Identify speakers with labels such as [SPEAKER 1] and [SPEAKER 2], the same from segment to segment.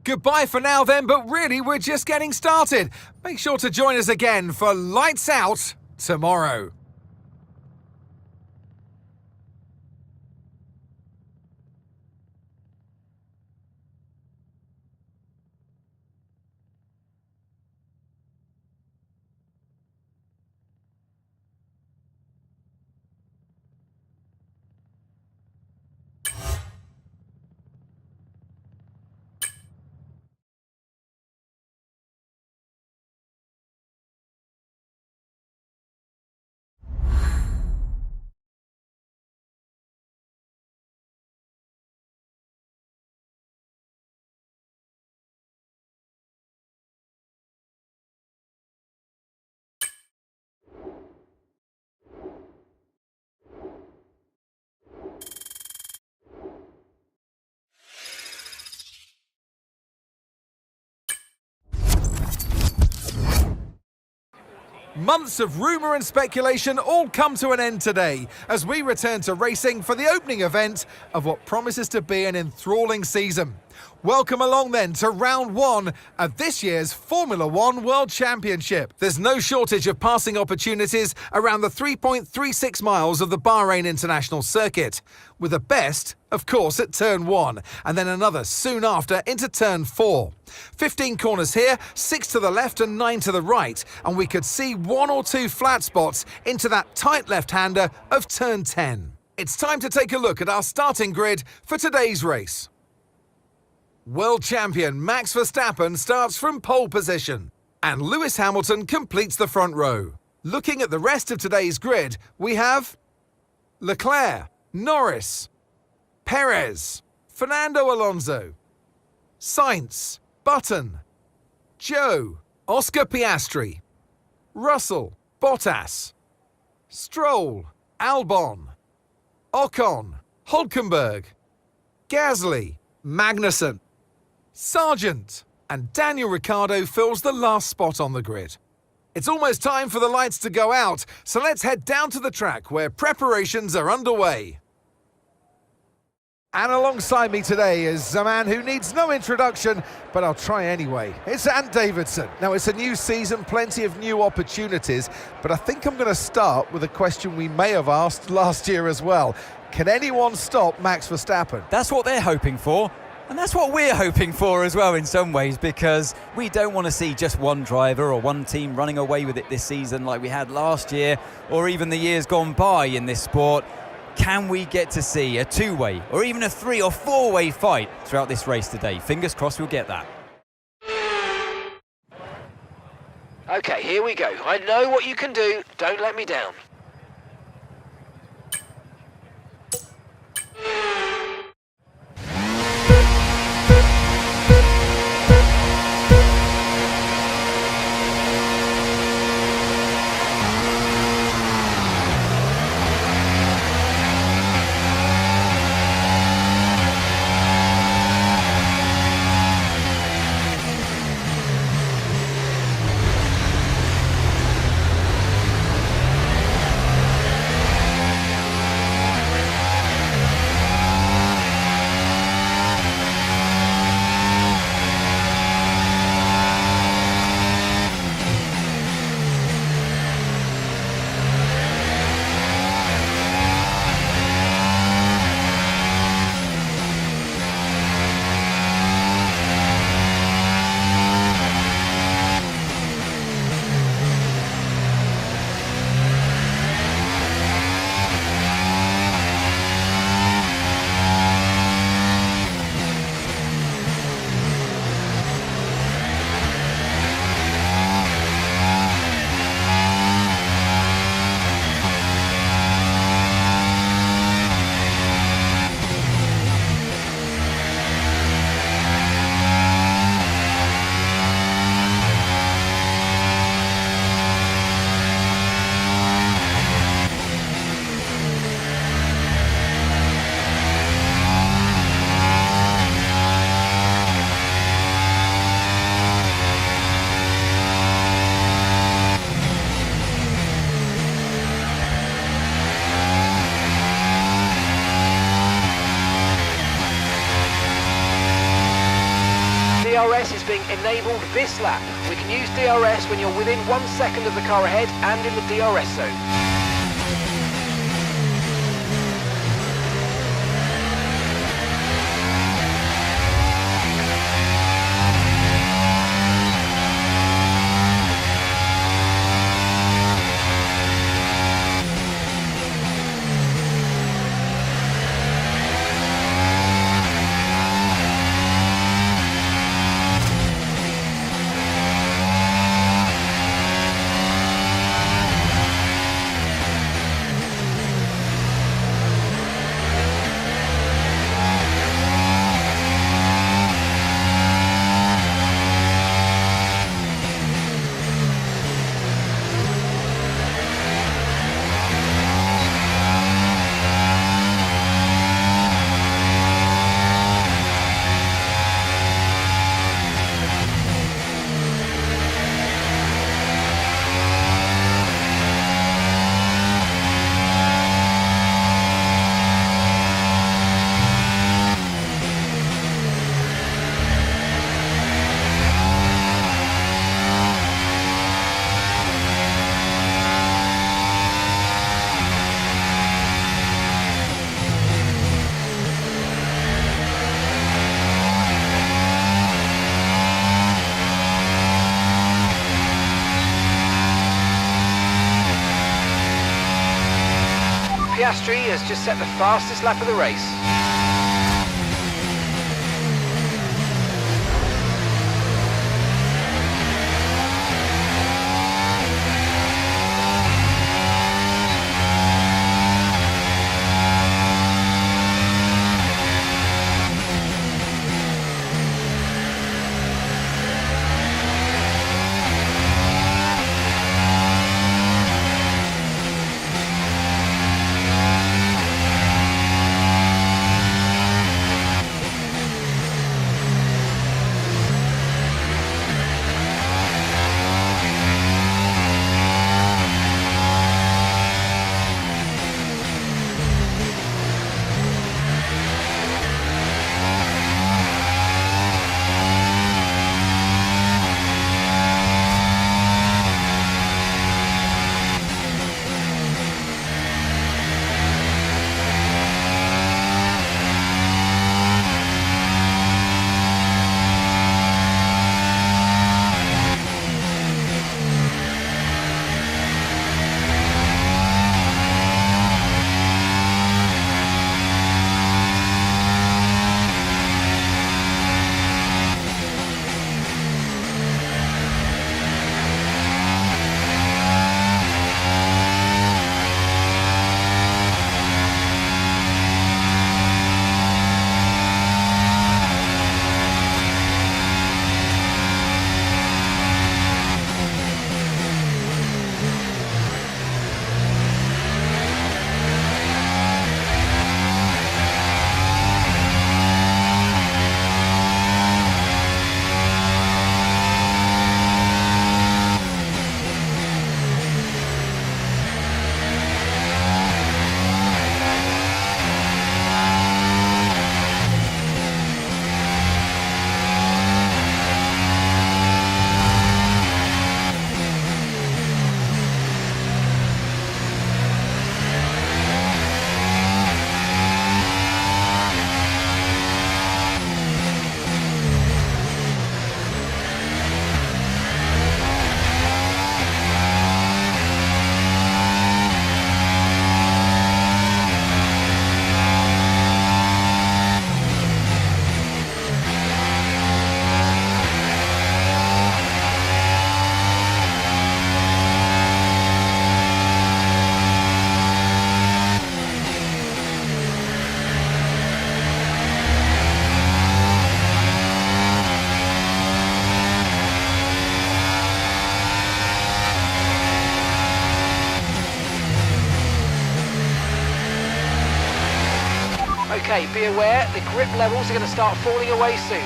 [SPEAKER 1] Goodbye for now then, but really we're just getting started. Make sure to join us again for Lights Out tomorrow. Months of rumour and speculation all come to an end today as we return to racing for the opening event of what promises to be an enthralling season. Welcome along then to round one of this year's Formula One World Championship. There's no shortage of passing opportunities around the 3.36 miles of the Bahrain International Circuit, with the best, of course, at turn 1, and then another soon after into turn 4. 15 corners here, 6 to the left and 9 to the right, and we could see 1 or 2 flat spots into that tight left-hander of turn 10. It's time to take a look at our starting grid for today's race. World champion Max Verstappen starts from pole position, and Lewis Hamilton completes the front row. Looking at the rest of today's grid, we have Leclerc, Norris, Perez, Fernando Alonso, Sainz, Button, Joe, Oscar Piastri, Russell, Bottas, Stroll, Albon, Ocon, Hülkenberg, Gasly, Magnussen, Sargent, and Daniel Ricciardo fills the last spot on the grid. It's almost time for the lights to go out, so let's head down to the track where preparations are underway. And alongside me today is a man who needs no introduction, but I'll try anyway. It's Ant Davidson. Now, it's a new season, plenty of new opportunities, but I think I'm going to start with a question we may have asked last year as well. Can anyone stop Max Verstappen?
[SPEAKER 2] That's what they're hoping for. And that's what we're hoping for as well in some ways, because we don't want to see just one driver or one team running away with it this season like we had last year or even the years gone by in this sport. Can we get to see a two-way or even a 3 or 4-way fight throughout this race today? Fingers crossed we'll get that.
[SPEAKER 3] Okay, here we go. I know what you can do. Don't let me down. being enabled this lap. We can use DRS when you're within 1 second of the car ahead and in the DRS zone. Piastri has just set the fastest lap of the race. Okay, be aware, the grip levels are going to start falling away soon.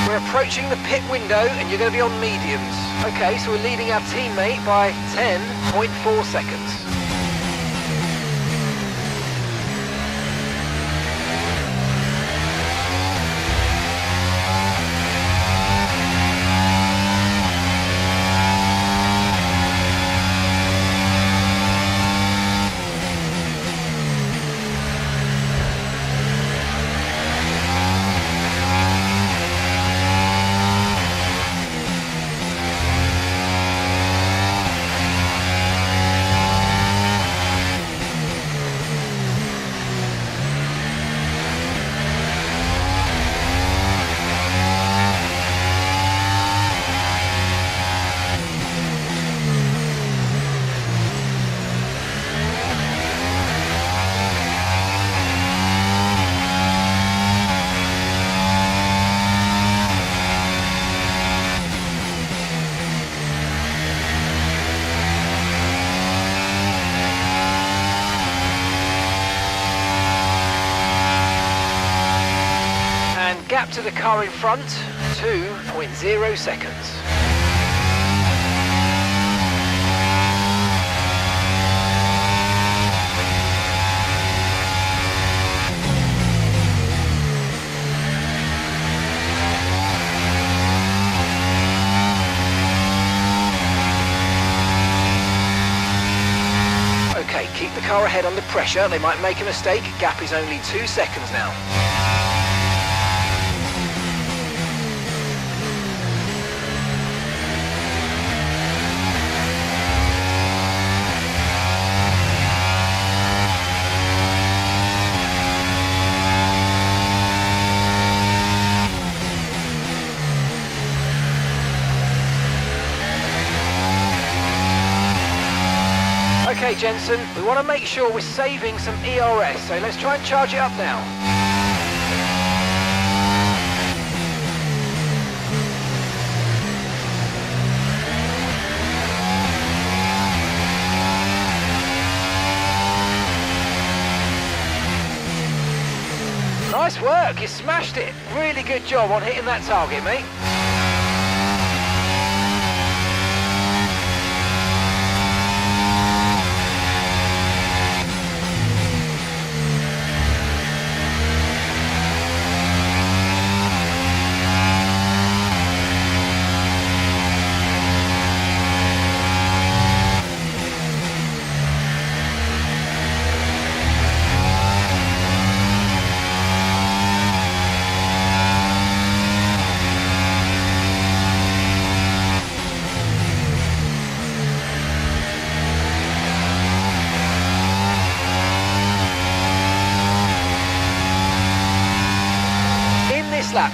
[SPEAKER 3] We're approaching the pit window and you're going to be on mediums. Okay, so we're leading our teammate by 10.4 seconds. gap to the car in front, 2.0 seconds. Okay, keep the car ahead under pressure. They might make a mistake. Gap is only 2 seconds now. Okay, Jensen, we want to make sure we're saving some ERS, so let's try and charge it up now. Nice work, you smashed it. Really good job on hitting that target, mate.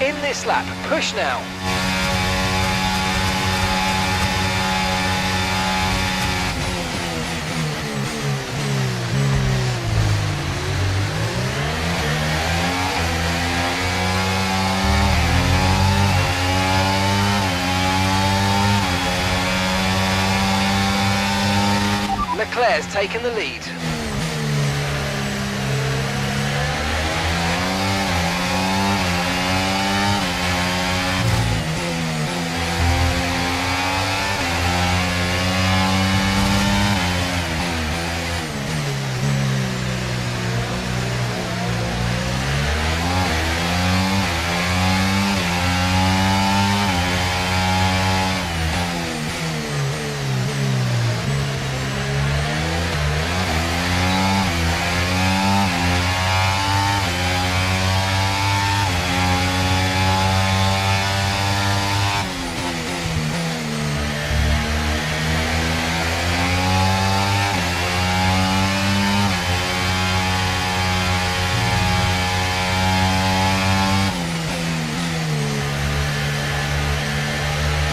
[SPEAKER 3] In this lap, push now. Leclerc's taken the lead.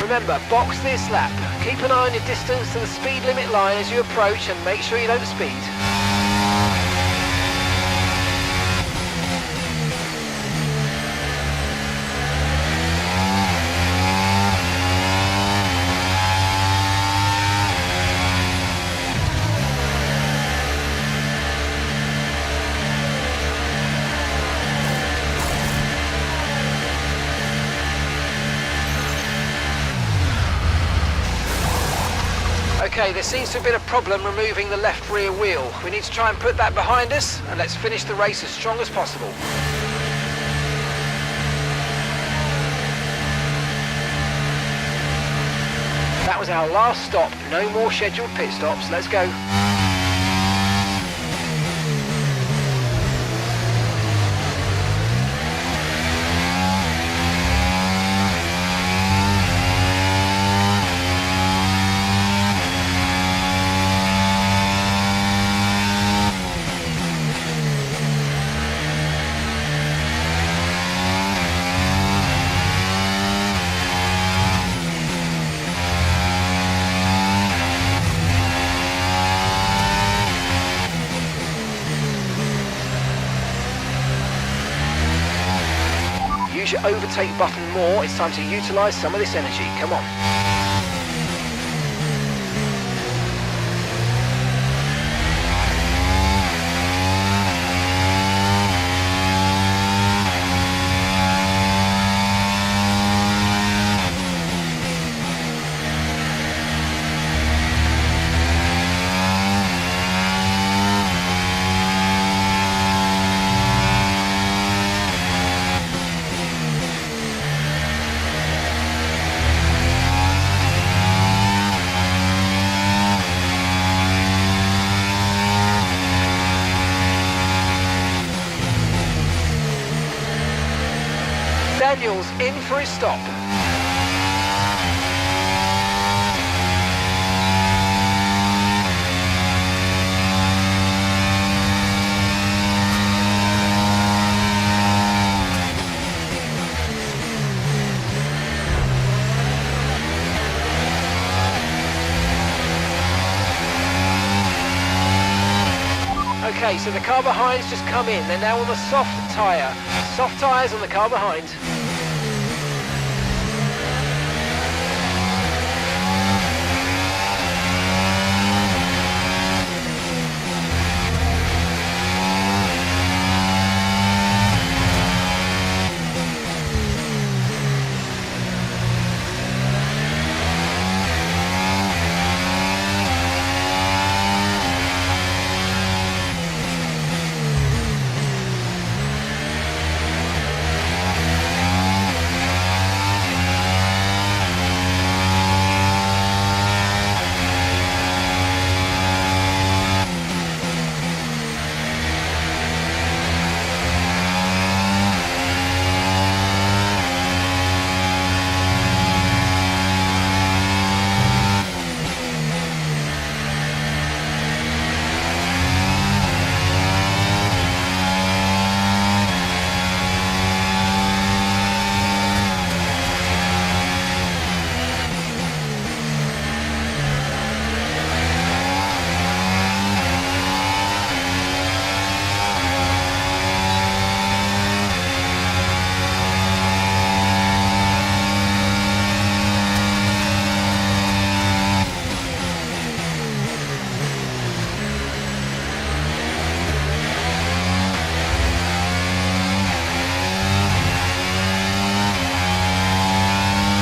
[SPEAKER 3] Remember, box this lap. Keep an eye on your distance to the speed limit line as you approach and make sure you don't speed. Okay, there seems to have been a problem removing the left rear wheel. We need to try and put that behind us, and let's finish the race as strong as possible. That was our last stop. No more scheduled pit stops. Let's go. Use your overtake button more. It's time to utilise some of this energy. Come on. Daniels in for his stop. Okay, so the car behind's just come in. They're now on the soft tyre. Soft tyres on the car behind.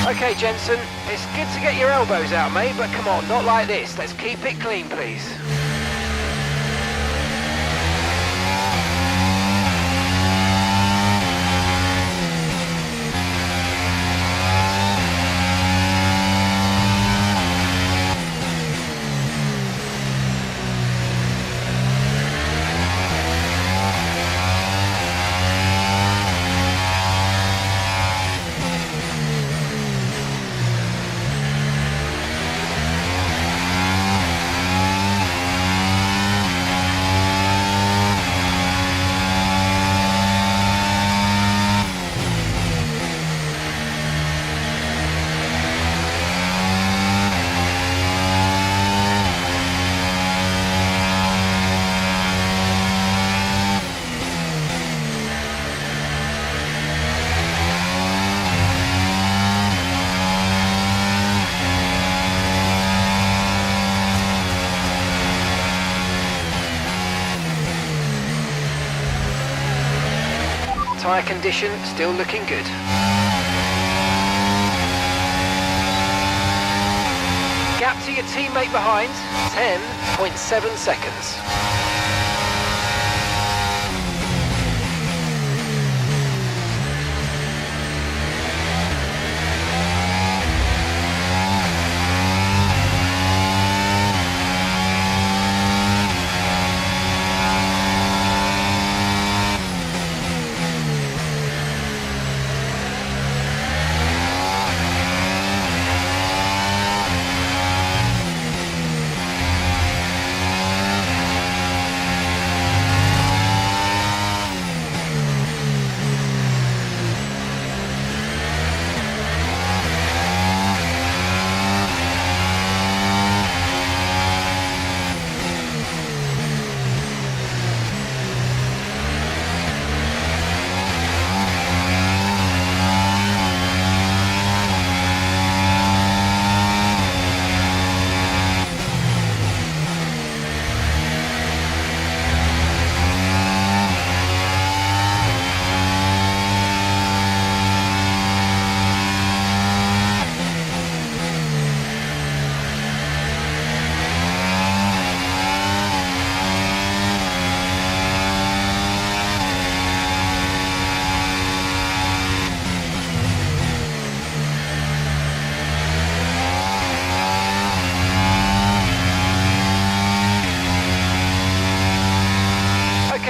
[SPEAKER 3] Okay, Jensen, it's good to get your elbows out, mate, but come on, not like this. Let's keep it clean, please. Tyre condition still looking good. Gap to your teammate behind, 10.7 seconds.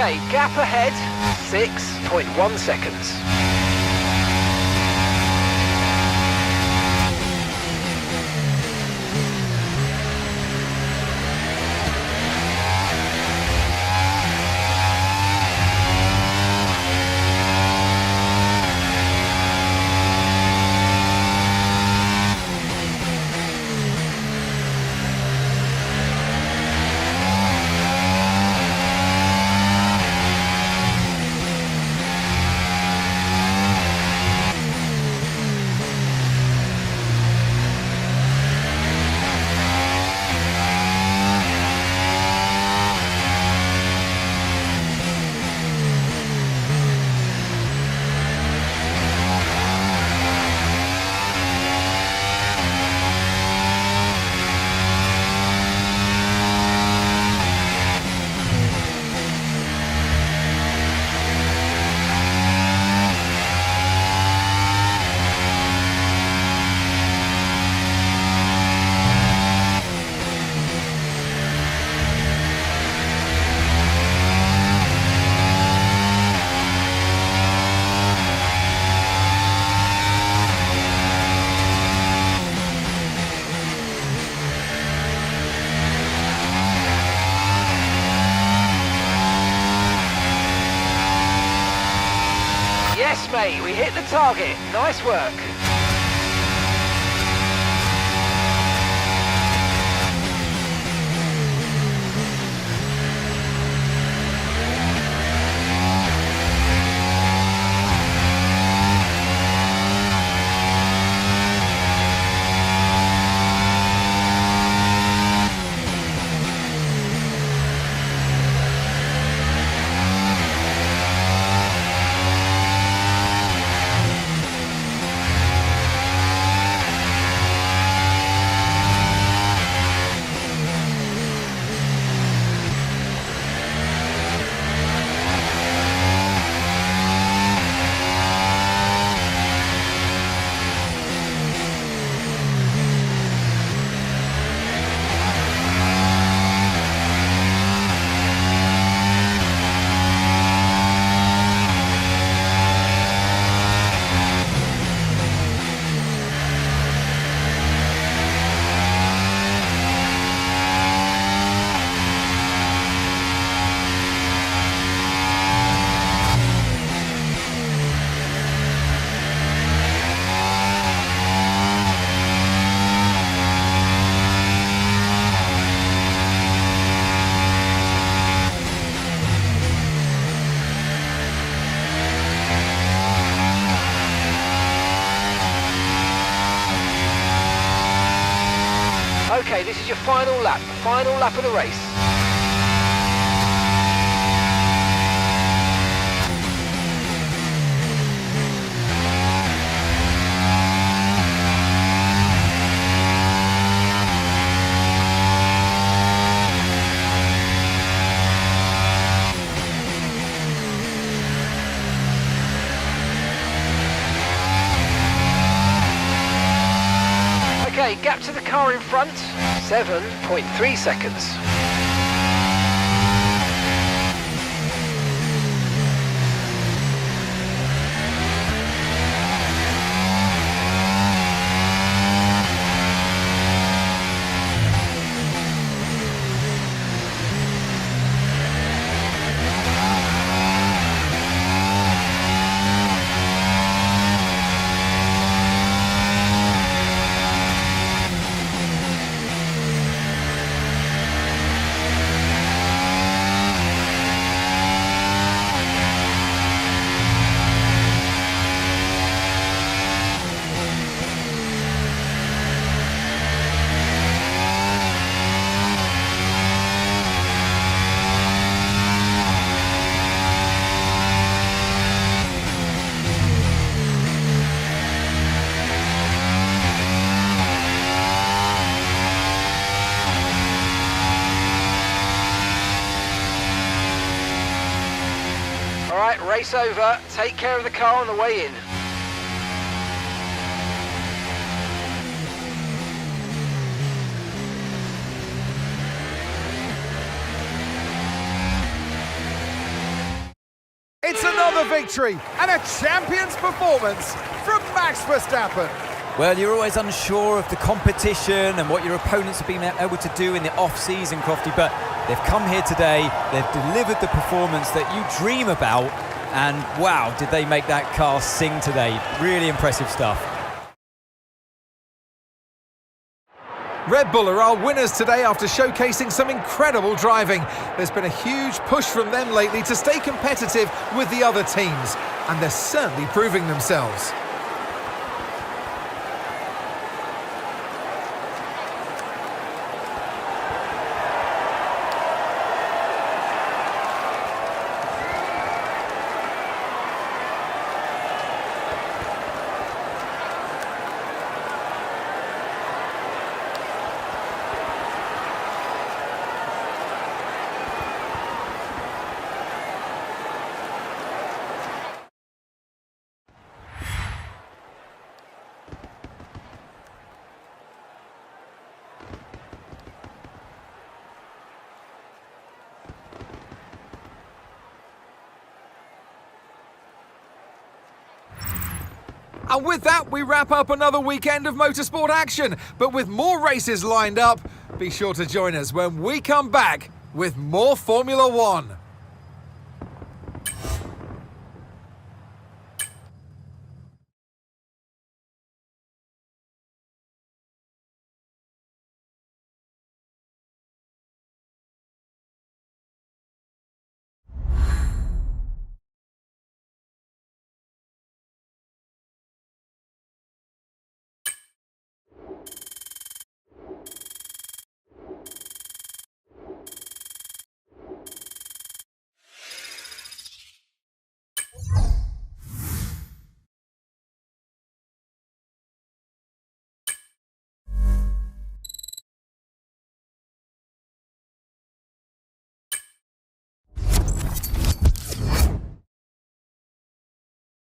[SPEAKER 3] Okay, gap ahead, 6.1 seconds. Okay, we hit the target. Nice work. Okay, this is your final lap of the race. Okay, gap to the car in front, 7.3 seconds. Alright, race over. Take care of the car on the way in.
[SPEAKER 1] It's another victory and a champion's performance from Max Verstappen.
[SPEAKER 2] Well, you're always unsure of the competition and what your opponents have been able to do in the off-season, Crofty, but they've come here today, they've delivered the performance that you dream about, and wow, did they make that car sing today. Really impressive stuff.
[SPEAKER 1] Red Bull are our winners today after showcasing some incredible driving. There's been a huge push from them lately to stay competitive with the other teams, and they're certainly proving themselves. And with that, we wrap up another weekend of motorsport action. But with more races lined up, be sure to join us when we come back with more Formula One.